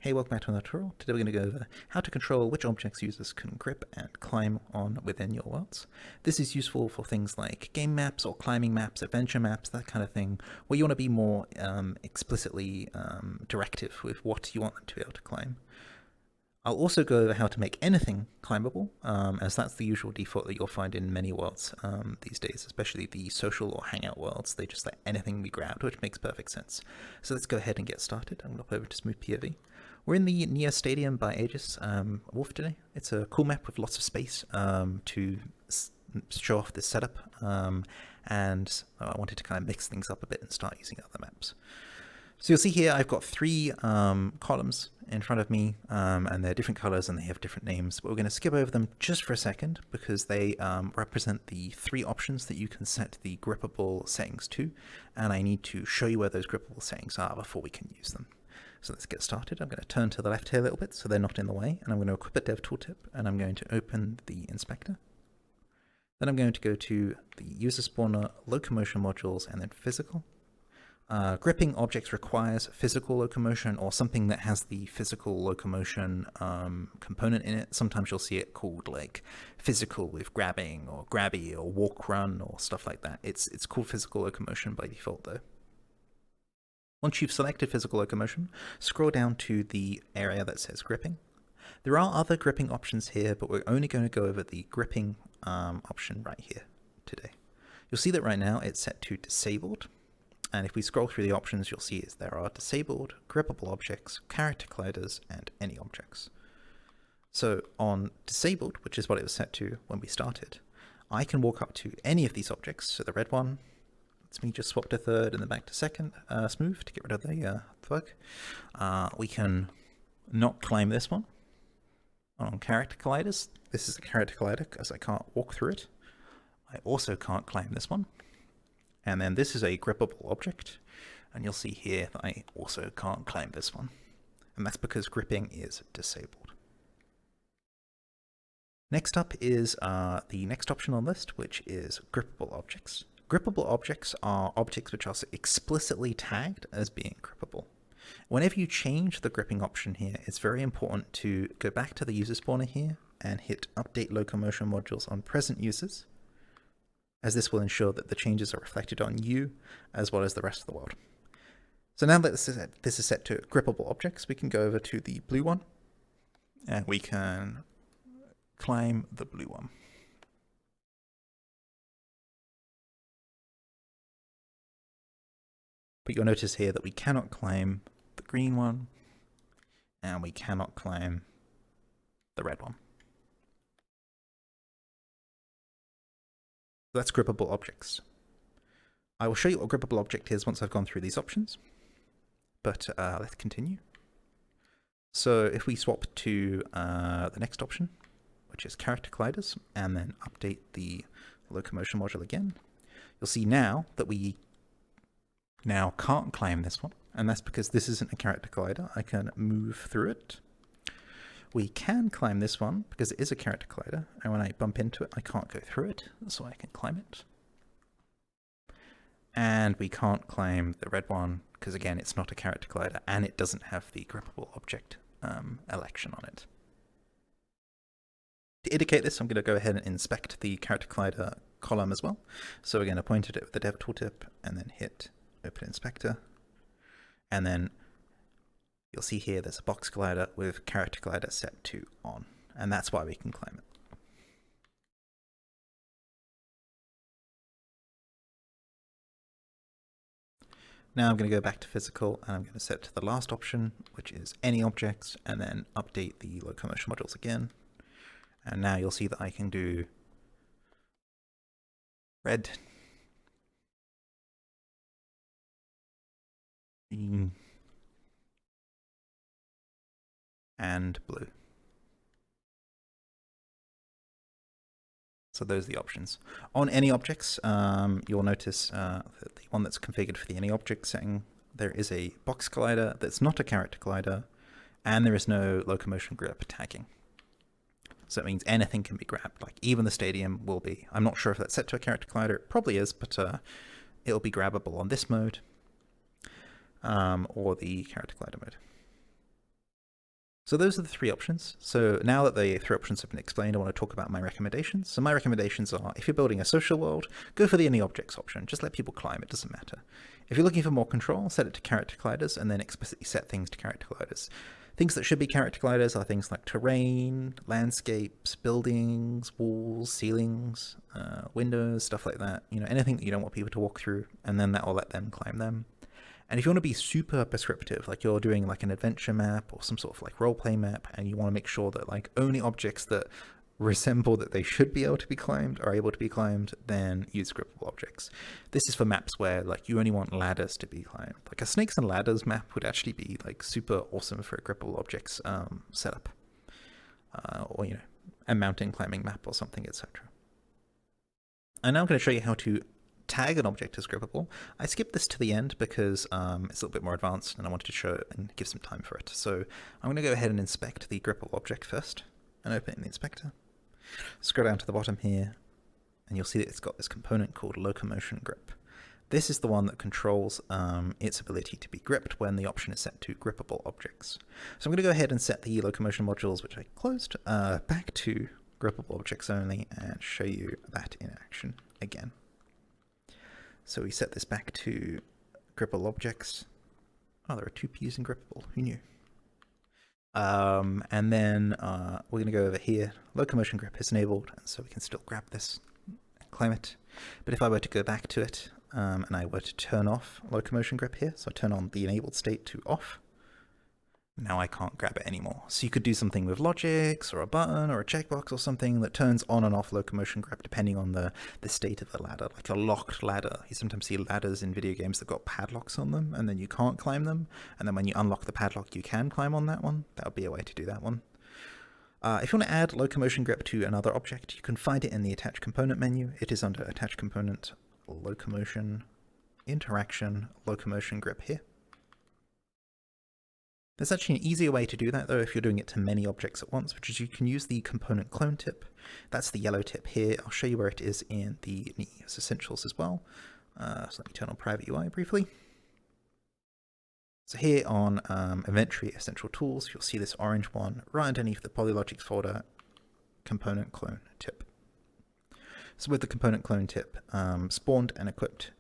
Hey, welcome back to another tutorial. Today we're going to go over how to control which objects users can grip and climb on within your worlds. This is useful for things like game maps or climbing maps, adventure maps, that kind of thing, where you want to be more explicitly directive with what you want them to be able to climb. I'll also go over how to make anything climbable, as that's the usual default that you'll find in many worlds these days, especially the social or hangout worlds. They just let anything be grabbed, which makes perfect sense. So let's go ahead and get started. I'm going to hop over to Smooth POV. We're in the Neo Stadium by Aegis Wolf today. It's a cool map with lots of space to show off this setup, and I wanted to kind of mix things up a bit and start using other maps. So you'll see here I've got three columns in front of me, and they're different colors and they have different names, but we're going to skip over them just for a second because they represent the three options that you can set the grippable settings to, and I need to show you where those grippable settings are before we can use them. So let's get started. I'm going to turn to the left here a little bit so they're not in the way, and I'm going to equip a dev tooltip, and I'm going to open the inspector. Then I'm going to go to the user spawner, locomotion modules, and then physical. Gripping objects requires physical locomotion or something that has the physical locomotion component in it. Sometimes you'll see it called like physical with grabbing or grabby or walk run or stuff like that. It's called physical locomotion by default though. Once you've selected physical locomotion, scroll down to the area that says gripping. There are other gripping options here, but we're only going to go over the gripping option right here today. You'll see that right now it's set to disabled. And if we scroll through the options, you'll see there are disabled, grippable objects, character colliders, and any objects. So on disabled, which is what it was set to when we started, I can walk up to any of these objects. So the red one, it's me just swap to third and then back to second, smooth to get rid of the thug. We can not climb this one. On character colliders, this is a character collider because I can't walk through it. I also can't climb this one. And then this is a grippable object, and you'll see here that I also can't climb this one. And that's because gripping is disabled. Next up is the next option on the list, which is grippable objects. Grippable objects are objects which are explicitly tagged as being grippable. Whenever you change the gripping option here, it's very important to go back to the user spawner here and hit Update Locomotion Modules on present users, as this will ensure that the changes are reflected on you as well as the rest of the world. So now that this is set to grippable objects, we can go over to the blue one and we can climb the blue one. But you'll notice here that we cannot climb the green one and we cannot climb the red one. That's grippable objects. I will show you what a grippable object is once I've gone through these options, but let's continue. So if we swap to the next option, which is character colliders, and then update the locomotion module again, you'll see now that we now can't climb this one, and that's because this isn't a character collider. I can move through it. We can climb this one because it is a character collider, and when I bump into it, I can't go through it, so I can climb it. And we can't climb the red one because, again, it's not a character collider, and it doesn't have the grippable object election on it. To indicate this, I'm going to go ahead and inspect the character collider column as well. So again, I pointed it with the dev tooltip, and then hit Open Inspector, and then you'll see here there's a box collider with character collider set to on, and that's why we can climb it. Now I'm going to go back to physical, and I'm going to set to the last option, which is any objects, and then update the locomotion modules again. And now you'll see that I can do red, green, and blue. So those are the options. On any objects, you'll notice that the one that's configured for the any object setting, there is a box collider that's not a character collider, and there is no locomotion grip tagging. So it means anything can be grabbed, like even the stadium will be. I'm not sure if that's set to a character collider, it probably is, but it'll be grabbable on this mode or the character collider mode. So those are the three options. So now that the three options have been explained, I want to talk about my recommendations. So my recommendations are, if you're building a social world, go for the any objects option. Just let people climb, it doesn't matter. If you're looking for more control, set it to character colliders and then explicitly set things to character colliders. Things that should be character colliders are things like terrain, landscapes, buildings, walls, ceilings, windows, stuff like that. You know, anything that you don't want people to walk through, and then that will let them climb them. And if you want to be super prescriptive, like you're doing like an adventure map or some sort of like role-play map, and you want to make sure that like only objects that resemble that they should be able to be climbed are able to be climbed, then use Grippable Objects. This is for maps where like you only want ladders to be climbed. Like a snakes and ladders map would actually be like super awesome for a Grippable Objects setup, or you know, a mountain climbing map or something, etc. And now I'm going to show you how to tag an object as grippable. I skipped this to the end because it's a little bit more advanced and I wanted to show it and give some time for it. So I'm going to go ahead and inspect the grippable object first and open it in the inspector. Scroll down to the bottom here and you'll see that it's got this component called Locomotion Grip. This is the one that controls its ability to be gripped when the option is set to grippable objects. So I'm going to go ahead and set the locomotion modules, which I closed, back to grippable objects only and show you that in action again. So we set this back to Grippable Objects. Oh, there are two P's in Grippable. Who knew? And then we're going to go over here. Locomotion Grip is enabled, and so we can still grab this and climb it. But if I were to go back to it, and I were to turn off Locomotion Grip here, so I turn on the enabled state to off, now I can't grab it anymore. So you could do something with logics or a button or a checkbox or something that turns on and off Locomotion Grip depending on the state of the ladder, like a locked ladder. You sometimes see ladders in video games that got padlocks on them and then you can't climb them. And then when you unlock the padlock, you can climb on that one. That would be a way to do that one. If you want to add Locomotion Grip to another object, you can find it in the Attach Component menu. It is under Attach Component, Locomotion, Interaction, Locomotion Grip here. There's actually an easier way to do that though if you're doing it to many objects at once, which is you can use the component clone tip. That's the yellow tip here. I'll show you where it is in the Neos Essentials as well. So let me turn on Private UI briefly. So here on Inventory Essential Tools, you'll see this orange one right underneath the Polylogics folder, component clone tip. So with the component clone tip spawned and equipped,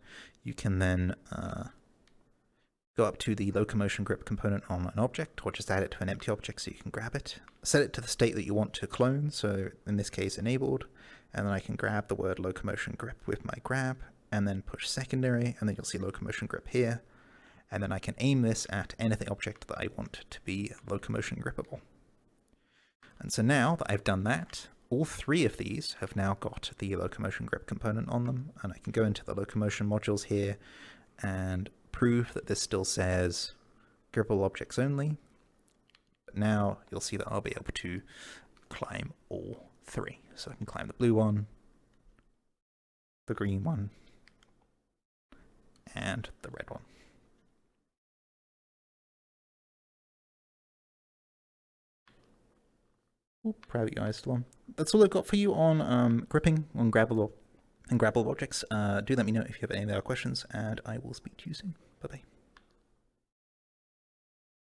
you can then go up to the Locomotion Grip component on an object, or just add it to an empty object so you can grab it. Set it to the state that you want to clone, so in this case enabled, and then I can grab the word Locomotion Grip with my grab, and then push secondary, and then you'll see Locomotion Grip here, and then I can aim this at anything object that I want to be locomotion grippable. And so now that I've done that, all three of these have now got the Locomotion Grip component on them, and I can go into the locomotion modules here and prove that this still says Grippable Objects only. But now you'll see that I'll be able to climb all three. So I can climb the blue one, the green one, and the red one. Ooh, Private UI is still on. That's all I've got for you on gripping on grabbable objects. Do let me know if you have any other questions, and I will speak to you soon. Bye-bye.